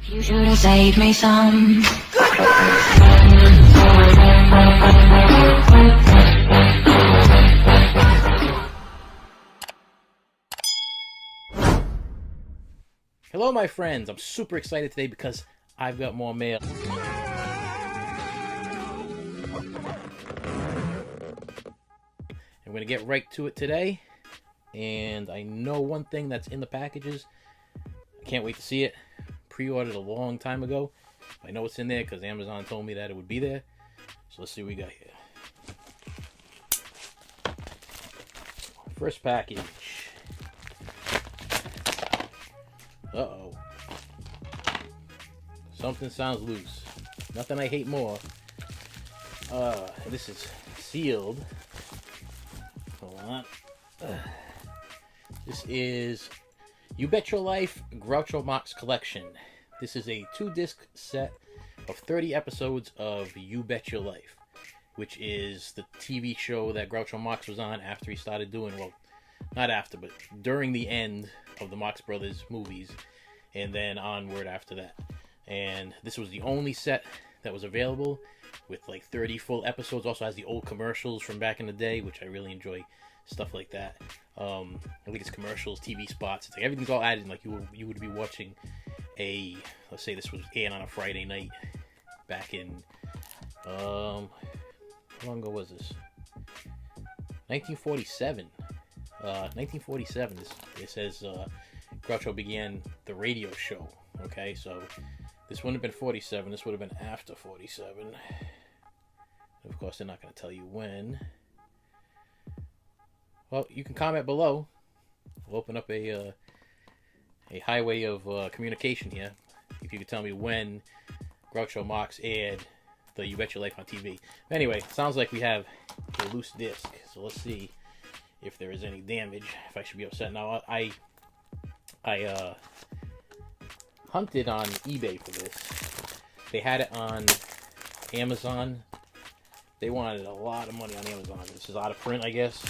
You should have saved me some. Hello, my friends. I'm super excited today because I've got more mail. I'm going to get right to it today. And I know one thing that's in the packages. I can't wait to see it. Pre-ordered a long time ago. I know it's in there because Amazon told me that it would be there. So let's see what we got here. First package. Uh-oh. Something sounds loose. Nothing I hate more. This is sealed. Hold on. This is You Bet Your Life Groucho Marx Collection. This is a 2-disc set of 30 episodes of You Bet Your Life, which is the TV show that Groucho Marx was on after he started doing, well, not after, but during the end of the Marx Brothers movies, and then onward after that. And this was the only set that was available with like 30 full episodes. Also has the old commercials from back in the day, which I really enjoy, stuff like that. I think it's commercials, TV spots. It's like everything's all added in, like you would be watching a, let's say this was aired on a Friday night back in, how long ago was this? 1947. 1947. It says Groucho began the radio show. Okay, so this wouldn't have been 47. This would have been after 47. Of course, they're not going to tell you when. Well, you can comment below. We'll open up a highway of communication here. If you could tell me when Groucho Marx aired the You Bet Your Life on TV. Anyway, sounds like we have a loose disc. So let's see if there is any damage. If I should be upset. Now, I hunted on eBay for this. They had it on Amazon. They wanted a lot of money on Amazon. This is out of print, I guess.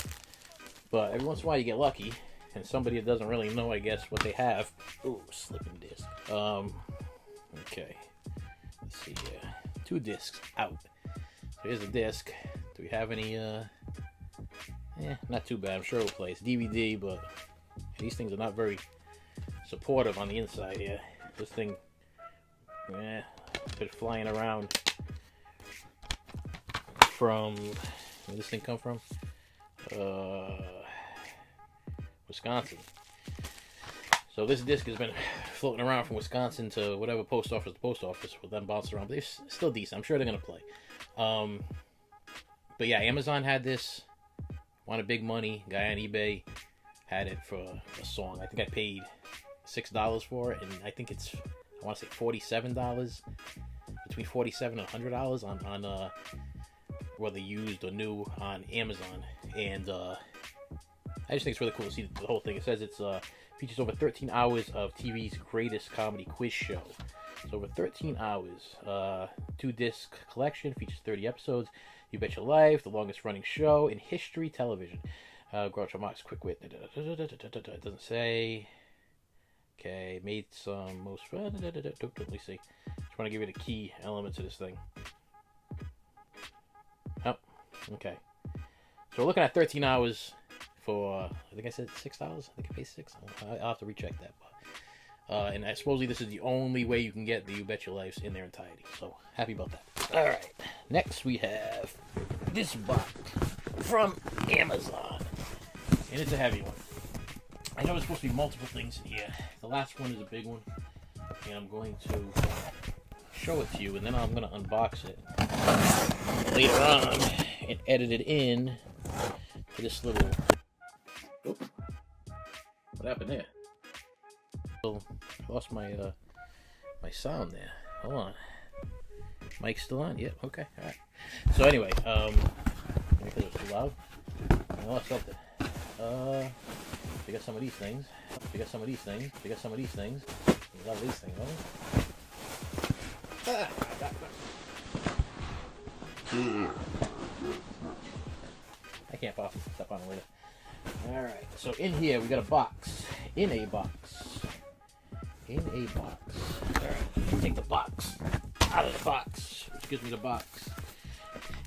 But every once in a while you get lucky, and somebody that doesn't really know, I guess, what they have. Ooh, slipping disc. Okay. Let's see here. 2 discs out. So here's the disc. Do we have any, not too bad. I'm sure it'll play. It's DVD, but these things are not very supportive on the inside here. This thing, been flying around from, where did this thing come from? Wisconsin. So this disc has been floating around from Wisconsin to whatever post office to post office, will then bounce around. But it's still decent. I'm sure they're gonna play. But yeah, Amazon had this. Wanted big money. Guy on eBay had it for a song. I think I paid $6 for it, and I think it's, I want to say $47, between $47 and $100 on whether used or new on Amazon. And I just think it's really cool to see the whole thing. It says it's features over 13 hours of TV's greatest comedy quiz show. So over 13 hours, 2-disc collection, features 30 episodes. You Bet Your Life, the longest running show in history television. Groucho Marx, quick wit. It doesn't say. Okay, made some most fun. Let me see. Just want to give you the key elements of this thing. Oh, okay. So we're looking at 13 hours for, I think I said $6. I think I paid $6. I'll have to recheck that. But, and supposedly this is the only way you can get the You Bet Your Lives in their entirety. So happy about that. All right. Next we have this box from Amazon. And it's a heavy one. I know there's supposed to be multiple things in here. The last one is a big one. And I'm going to show it to you, and then I'm going to unbox it later on and edit it in to this little... Oop. What happened there? I lost my my sound there. Hold on. Mic's still on? Yep, okay, alright. So anyway, because it was too loud, I lost something. We got some of these things. We got some of these things. We got some of these things. We love these things, don't we? I can't possibly step on it later. Alright, so in here we got a box. In a box. In a box. Alright. out of the box, which gives me the box.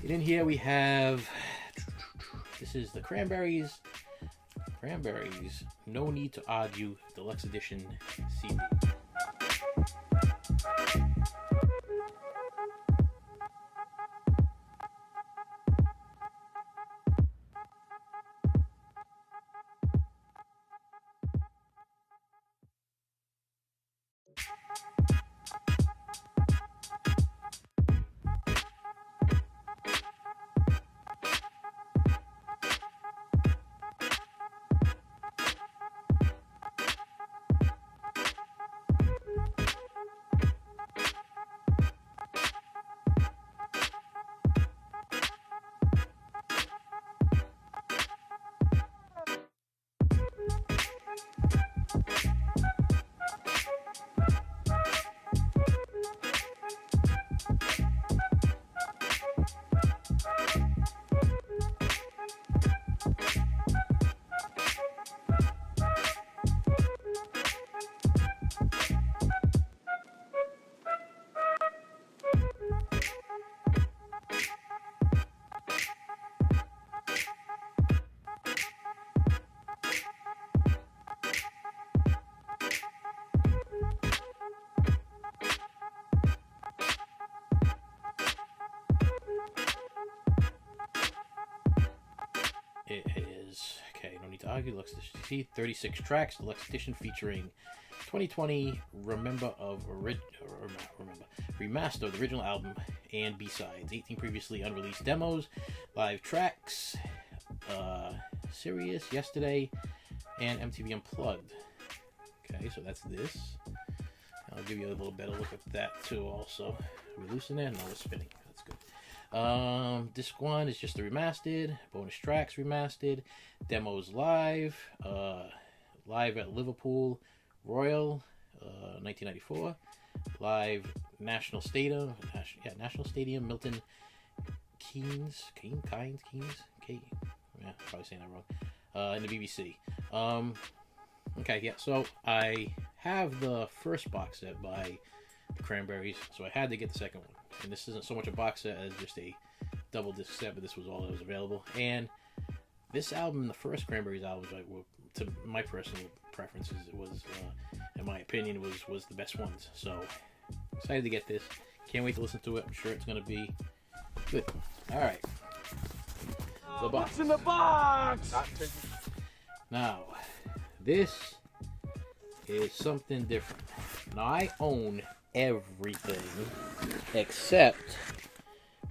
And in here we have, this is the Cranberries. Cranberries, No Need to Argue, Deluxe Edition CD. It is, okay, No Need to Argue, Deluxe Edition CD, 36 tracks, Deluxe Edition featuring 2020 Remaster of the original album and B-sides, 18 previously unreleased demos, live tracks, Sirius, Yesterday, and MTV Unplugged. Okay, so that's this. I'll give you a little better look at that too also. Are we loosening it? No, we're spinning. That's good. Disc 1 is just the remastered, bonus tracks remastered, demos live, live at Liverpool Royal, 1994, live National Stadium, Milton Keynes, yeah, probably saying that wrong, in the BBC. Okay, yeah, so I have the first box set by the Cranberries, so I had to get the second one. And this isn't so much a box set as just a double disc set, but this was all that was available. And this album, the first Cranberries album, to my personal preferences, it was, in my opinion, was the best ones. So excited to get this. Can't wait to listen to it. I'm sure it's going to be good. All right. The box. What's in the box? Now, this is something different. Now, I own everything except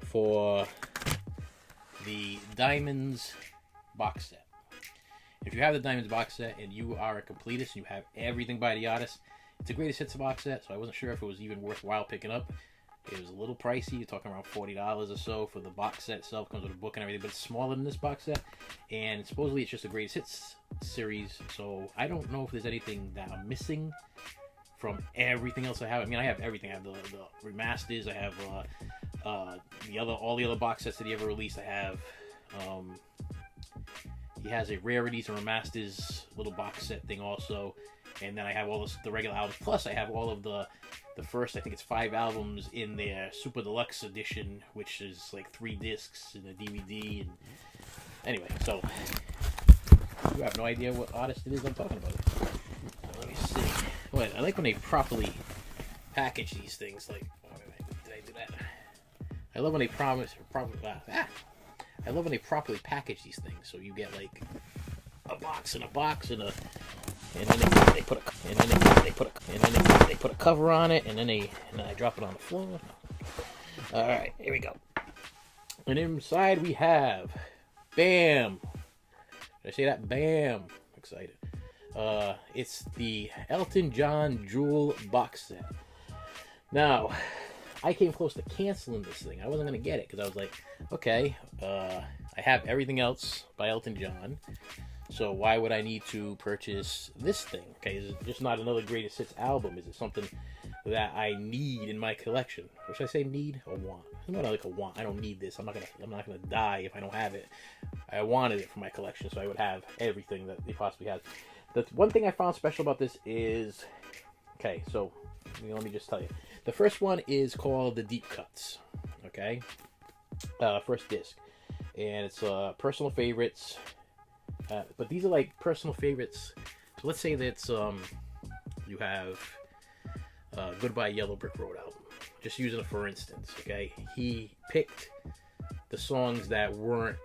for the Diamonds box set. If you have the Diamonds box set and you are a completist and you have everything by the artist, it's a greatest hits box set, so I wasn't sure if it was even worthwhile picking up. It was a little pricey. You're talking around $40 or so for the box set itself. Comes with a book and everything, but it's smaller than this box set. And supposedly it's just a greatest hits series. So I don't know if there's anything that I'm missing from everything else I have. I mean, I have everything. I have the remasters. I have all the other box sets that he ever released. I have. He has a rarities and remasters little box set thing also. And then I have all the regular albums. Plus, I have all of the first, I think it's 5 albums in their Super Deluxe Edition, which is like 3 discs and a DVD. And anyway, so you have no idea what artist it is I'm talking about. Let me see. Wait, I like when they properly package these things. Like, oh, wait, did I do that? I love when they I love when they properly package these things. So you get like a box and a box and a. And then they put a cover on it, and then I drop it on the floor. All right, here we go. And inside we have, bam. Did I say that? Bam. Excited. It's the Elton John Jewel Box set. Now, I came close to canceling this thing. I wasn't gonna get it because I was like, okay, I have everything else by Elton John. So why would I need to purchase this thing? Okay, is it just not another greatest hits album? Is it something that I need in my collection? Or should I say need or want? It's not like a want. I don't need this. I'm not gonna die if I don't have it. I wanted it for my collection, so I would have everything that he possibly has. The one thing I found special about this is, okay, so Let me just tell you. The first one is called The Deep Cuts. Okay? First disc. And it's personal favorites. But these are like personal favorites. So let's say that you have Goodbye Yellow Brick Road album. Just using it for instance, okay? He picked the songs that weren't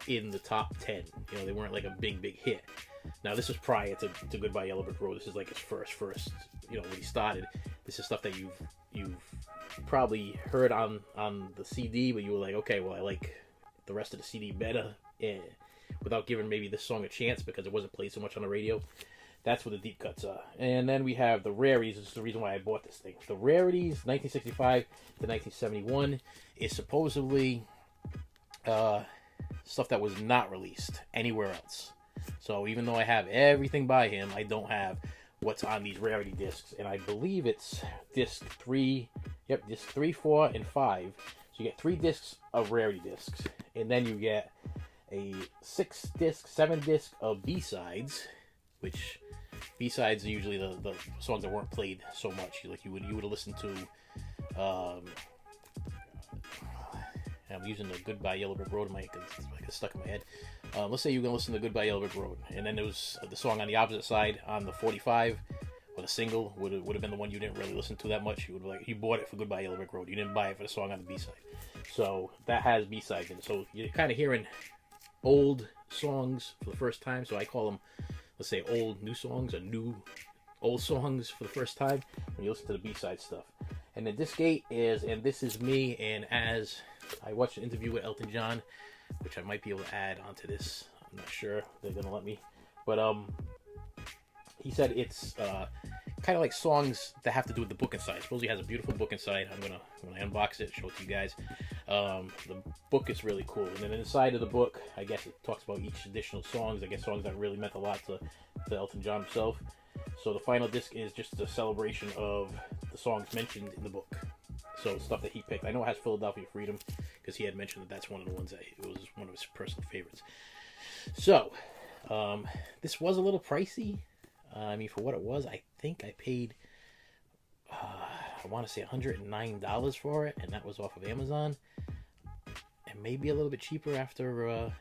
in the top 10. You know, they weren't like a big hit. Now, this was prior to Goodbye Yellow Brick Road. This is like his first, you know, when he started. This is stuff that you've probably heard on the CD, but you were like, okay, well, I like the rest of the CD better, without giving maybe this song a chance because it wasn't played so much on the radio. That's what the deep cuts are. And then we have the rarities. This is the reason why I bought this thing. The rarities, 1965 to 1971, is supposedly stuff that was not released anywhere else. So even though I have everything by him, I don't have what's on these rarity discs. And I believe it's disc 3, disc 3, 4, and 5. So you get 3 discs of rarity discs. And then you get a 6 disc, 7 disc of B-sides, which B-sides are usually the songs that weren't played so much. Like you would have listened to, I'm using the Goodbye Yellow Brick Road mic because it's like stuck in my head. Let's say you're gonna listen to Goodbye Yellow Brick Road, and then there was the song on the opposite side on the 45, or the single would have been the one you didn't really listen to that much. You would like you bought it for Goodbye Yellow Brick Road. You didn't buy it for the song on the B-side. So that has B-sides in it. So you're kind of hearing old songs for the first time. So I call them, let's say, old new songs or new old songs for the first time when you listen to the B-side stuff. And then Disc 8 is And This Is Me, and as I watched an interview with Elton John, which I might be able to add onto this. I'm not sure if they're going to let me. But he said it's kind of like songs that have to do with the book inside. I suppose he has a beautiful book inside. I'm going to, when I unbox it, show it to you guys. The book is really cool. And then inside of the book, I guess it talks about each additional songs. I guess songs that really meant a lot to Elton John himself. So the final disc is just a celebration of the songs mentioned in the book. So stuff that he picked. I know it has Philadelphia Freedom because he had mentioned that that's one of the ones that it was one of his personal favorites. So this was a little pricey. I mean, for what it was, I think I paid, I want to say $109 for it, and that was off of Amazon. And maybe a little bit cheaper after,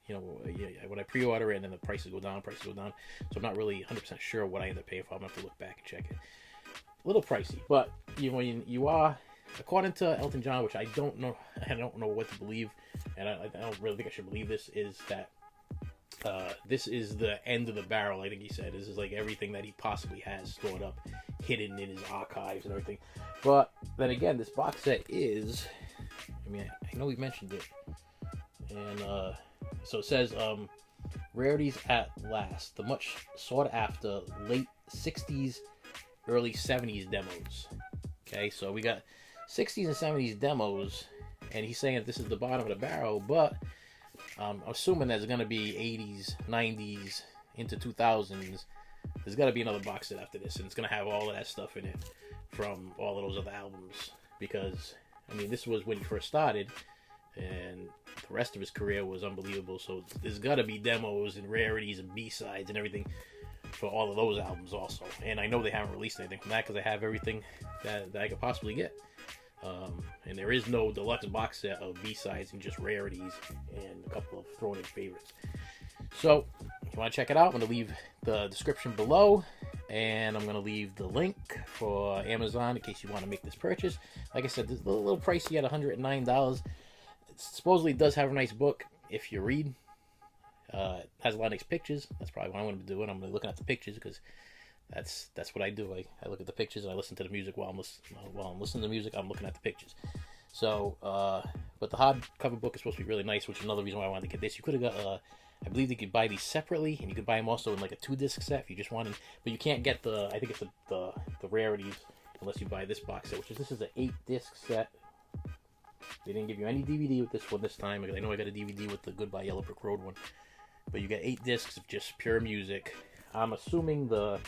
when I pre-order it, and then the prices go down. So I'm not really 100% sure what I end up paying for. I'm going to have to look back and check it. A little pricey, but you are, according to Elton John, which I don't know what to believe, and I don't really think I should believe this, is that this is the end of the barrel. I think he said this is like everything that he possibly has stored up, hidden in his archives and everything. But then again, this box set is, I know we mentioned it, and so it says Rarities at Last, the much sought after late 60s, early 70s demos. Okay, so we got 60s and 70s demos, and he's saying that this is the bottom of the barrel, but I'm assuming there's going to be 80s, 90s, into 2000s. There's got to be another box set after this, and it's going to have all of that stuff in it from all of those other albums, because, this was when he first started, and the rest of his career was unbelievable, so there's got to be demos and rarities and B-sides and everything for all of those albums also. And I know they haven't released anything from that because I have everything that I could possibly get. And there is no deluxe box set of B-sides and just rarities and a couple of thrown-in favorites. So, if you want to check it out, I'm going to leave the description below, and I'm going to leave the link for Amazon in case you want to make this purchase. Like I said, this is a little pricey at $109. It supposedly does have a nice book if you read. It has a lot of nice pictures. That's probably what I'm going to be doing. I'm going to be looking at the pictures because that's what I do. I look at the pictures and I listen to the music while I'm listening to the music. I'm looking at the pictures. So, but the hardcover book is supposed to be really nice, which is another reason why I wanted to get this. You could have got, I believe you could buy these separately, and you could buy them also in like a 2-disc set if you just wanted. But you can't get I think it's the rarities unless you buy this box set, this is an 8-disc set. They didn't give you any DVD with this one this time, because I know I got a DVD with the Goodbye Yellow Brick Road one. But you got 8 discs of just pure music. I'm assuming the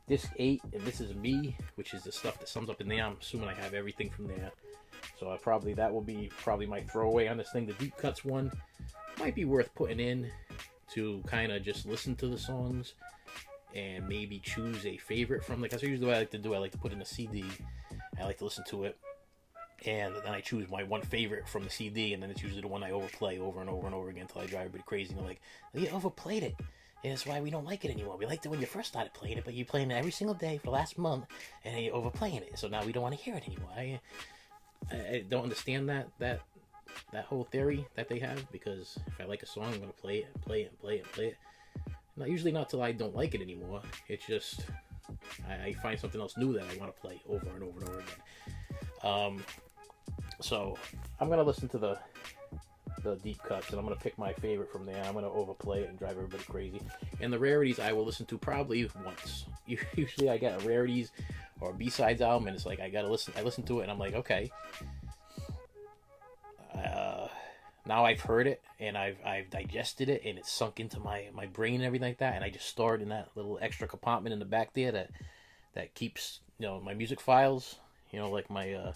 disc 8, and This Is Me, which is the stuff that sums up in there. I'm assuming I have everything from there. So that will be my throwaway on this thing. The Deep Cuts one might be worth putting in to kind of just listen to the songs and maybe choose a favorite from. Like, that's usually what I like to do. I like to put in a CD. I like to listen to it, and then I choose my one favorite from the CD, and then it's usually the one I overplay over and over and over again until I drive everybody crazy. And they're like, you overplayed it. And that's why we don't like it anymore. We liked it when you first started playing it, but you're playing it every single day for the last month, and you're overplaying it. So now we don't want to hear it anymore. I don't understand that whole theory that they have, because if I like a song, I'm going to play it and play it and play it and play it. Usually not till I don't like it anymore. It's just I find something else new that I want to play over and over and over again. So I'm going to listen to the deep cuts, and I'm going to pick my favorite from there. I'm going to overplay it and drive everybody crazy. And the rarities I will listen to probably once. Usually I get a rarities or a B-sides album, and it's like I listen to it, and I'm like, okay, now I've heard it, and I've digested it, and it's sunk into my brain and everything like that, and I just store it in that little extra compartment in the back there that keeps, my music files, like my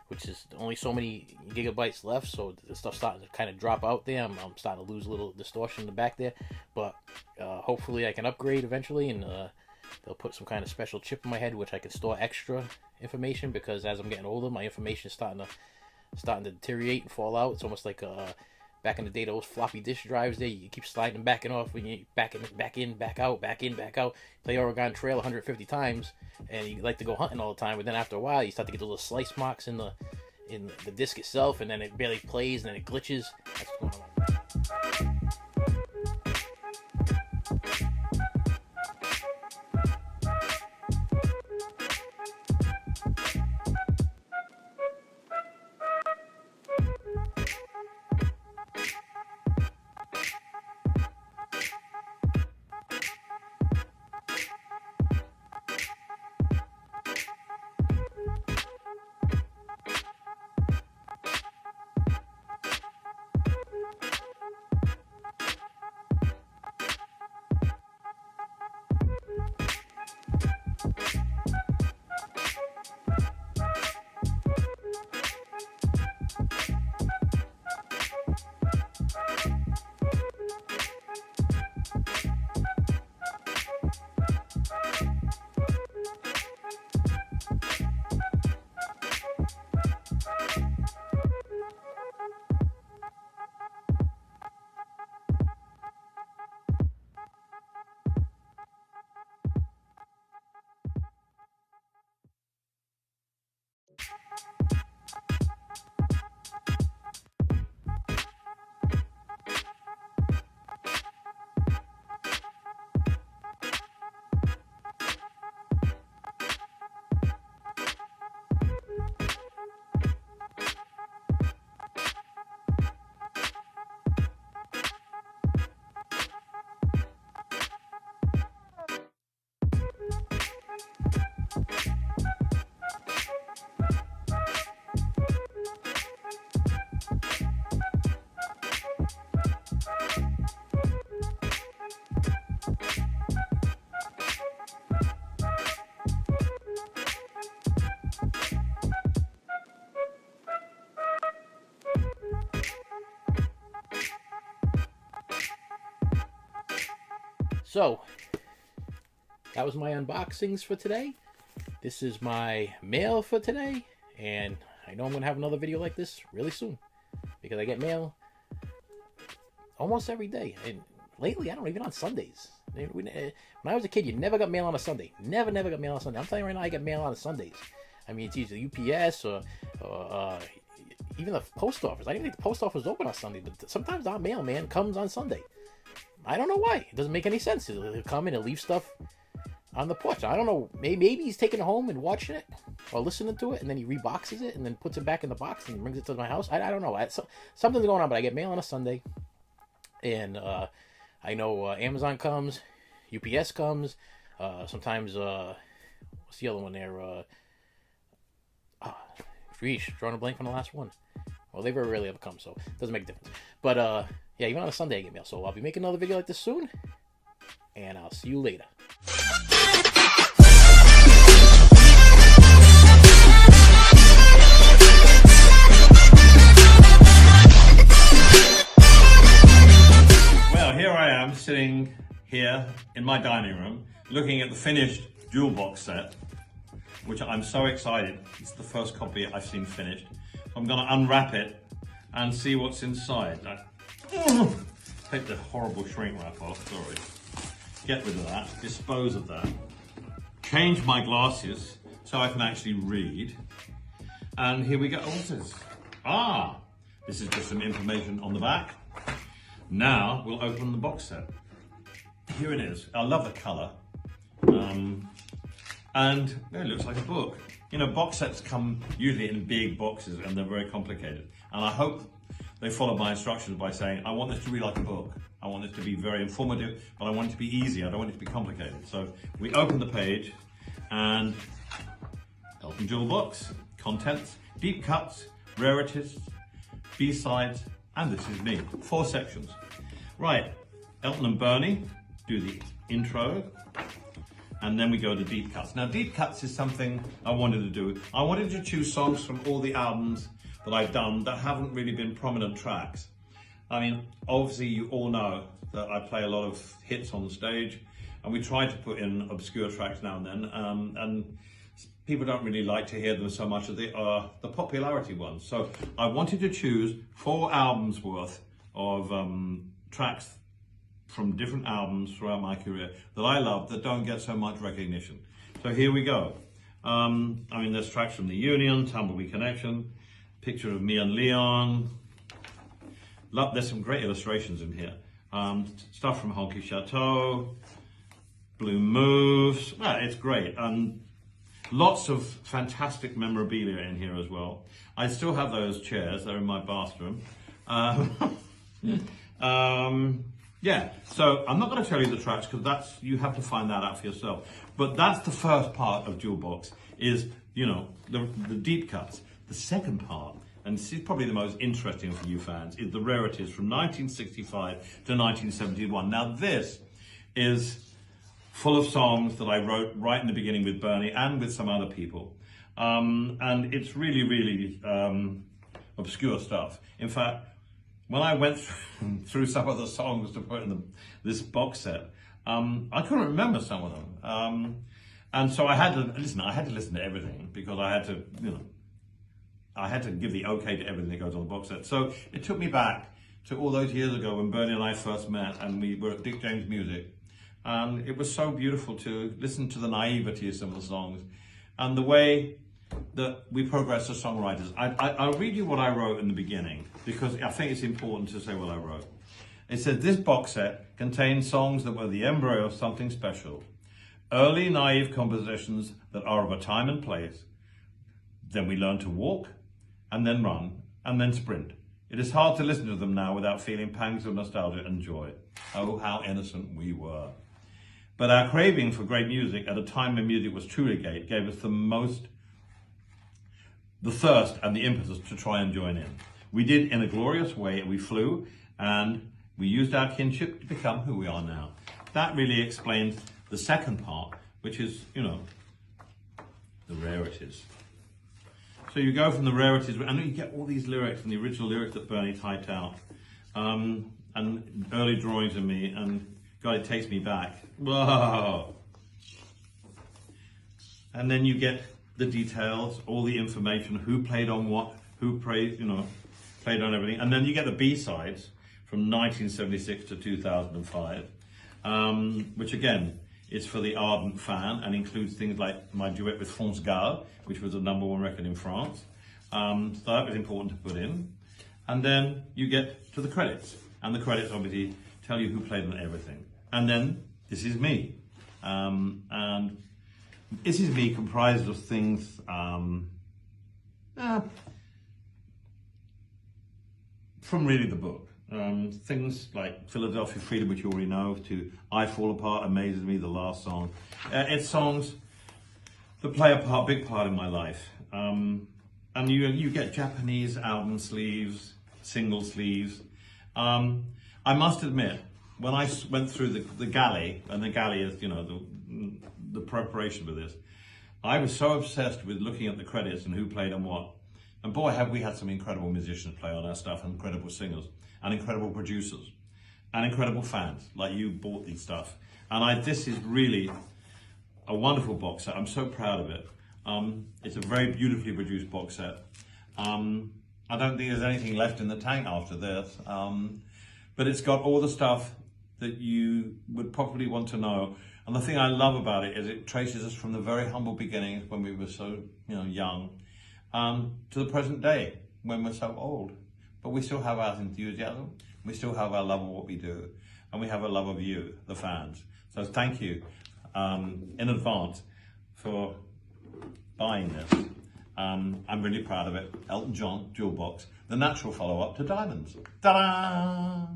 which is only so many gigabytes left, so the stuff's starting to kind of drop out there. I'm starting to lose a little distortion in the back there, but hopefully I can upgrade eventually, and they'll put some kind of special chip in my head which I can store extra information, because as I'm getting older, my information is starting to deteriorate and fall out. It's almost like back in the day, those floppy disk drives there, you keep sliding them back and off when you back in, back out, back in, back out. Play Oregon Trail 150 times, and you like to go hunting all the time, but then after a while, you start to get those little slice marks in the disc itself, and then it barely plays, and then it glitches. That's what's going on. So, that was my unboxings for today. This is my mail for today, and I know I'm going to have another video like this really soon, because I get mail almost every day, and lately I don't even on Sundays. When I was a kid, you never got mail on a Sunday. Never got mail on a Sunday. I'm telling you right now, I get mail on Sundays. I mean, it's either UPS or even the post office. I didn't think the post office was open on Sunday, but sometimes our mailman comes on Sunday. I don't know why. It doesn't make any sense. He'll come in and leave stuff on the porch. I don't know. Maybe he's taking it home and watching it or listening to it, and then he reboxes it and then puts it back in the box and brings it to my house. I don't know. Something's going on, but I get mail on a Sunday. And I know Amazon comes, UPS comes, sometimes, what's the other one there? Drawing a blank from the last one. Well, they very rarely ever come, so it doesn't make a difference. But, yeah, even on a Sunday I get mail. So I'll be making another video like this soon, and I'll see you later. Well, here I am sitting here in my dining room, looking at the finished Jewel Box set, which I'm so excited. It's the first copy I've seen finished. So I'm gonna unwrap it and see what's inside. Take the horrible shrink wrap off, sorry. Get rid of that, dispose of that. Change my glasses so I can actually read. And here we go, what's this? Ah, this is just some information on the back. Now we'll open the box set. Here it is. I love the color. And it looks like a book. You know, box sets come usually in big boxes and they're very complicated. And I hope they follow my instructions by saying, I want this to read like a book. I want this to be very informative, but I want it to be easy. I don't want it to be complicated. So we open the page and Elton Jewel Box, contents, deep cuts, rarities, B-sides, and this is me. 4 sections. Right, Elton and Bernie do the intro, and then we go to deep cuts. Now, deep cuts is something I wanted to do. I wanted to choose songs from all the albums that I've done that haven't really been prominent tracks. I mean, obviously you all know that I play a lot of hits on the stage, and we try to put in obscure tracks now and then, and people don't really like to hear them so much as the popularity ones. So I wanted to choose 4 albums worth of tracks from different albums throughout my career that I love that don't get so much recognition. So here we go. I mean, there's tracks from The Union, Tumbleweed Connection, picture of me and Leon. There's some great illustrations in here. Stuff from Honky Chateau, Blue Moves. Well, it's great. Lots of fantastic memorabilia in here as well. I still have those chairs, they're in my bathroom. Yeah, so I'm not going to tell you the tracks because you have to find that out for yourself. But that's the first part of Jewel Box is, you know, the deep cuts. The second part, and this is probably the most interesting for you fans, is the rarities from 1965 to 1971. Now this is full of songs that I wrote right in the beginning with Bernie and with some other people. And it's really, really obscure stuff. In fact, when I went through some of the songs to put in this box set, I couldn't remember some of them. And so I had to listen to everything because I had to, you know, I had to give the okay to everything that goes on the box set. So it took me back to all those years ago when Bernie and I first met and we were at Dick James Music. And it was so beautiful to listen to the naivety of some of the songs and the way that we progress as songwriters. I'll read you what I wrote in the beginning because I think it's important to say what I wrote. It said, this box set contains songs that were the embryo of something special. Early naive compositions that are of a time and place. Then we learn to walk and then run and then sprint. It is hard to listen to them now without feeling pangs of nostalgia and joy. Oh, how innocent we were. But our craving for great music at a time when music was truly great gave us the thirst and the impetus to try and join in. We did in a glorious way. We flew and we used our kinship to become who we are now. That really explains the second part, which is, you know, the rarities. So you go from the rarities, and you get all these lyrics and the original lyrics that Bernie typed out, and early drawings of me, and God, it takes me back. Whoa! And then you get the details, all the information, who played on what, who played, you know, played on everything. And then you get the B-sides from 1976 to 2005, which again is for the ardent fan and includes things like my duet with France Gall, which was a #1 record in France. So that was important to put in. And then you get to the credits, and the credits obviously tell you who played on everything. And then this is me. And this is me comprised of things from really the book. Things like Philadelphia Freedom, which you already know, to I Fall Apart, Amazes Me, the last song. It's songs that play a big part in my life. And you get Japanese album sleeves, single sleeves. I must admit, when I went through the galley, and the galley is, you know, the preparation for this, I was so obsessed with looking at the credits and who played on what. And boy, have we had some incredible musicians play on our stuff, and incredible singers, and incredible producers. and incredible fans like you bought these stuff. And this is really a wonderful box set. I'm so proud of it. It's a very beautifully produced box set. I don't think there's anything left in the tank after this, but it's got all the stuff that you would probably want to know. And the thing I love about it is it traces us from the very humble beginnings when we were so young, to the present day when we're so old. But we still have our enthusiasm, we still have our love of what we do, and we have a love of you, the fans. So thank you in advance for buying this. I'm really proud of it. Elton John Jewel Box, the natural follow-up to Diamonds. Ta-da!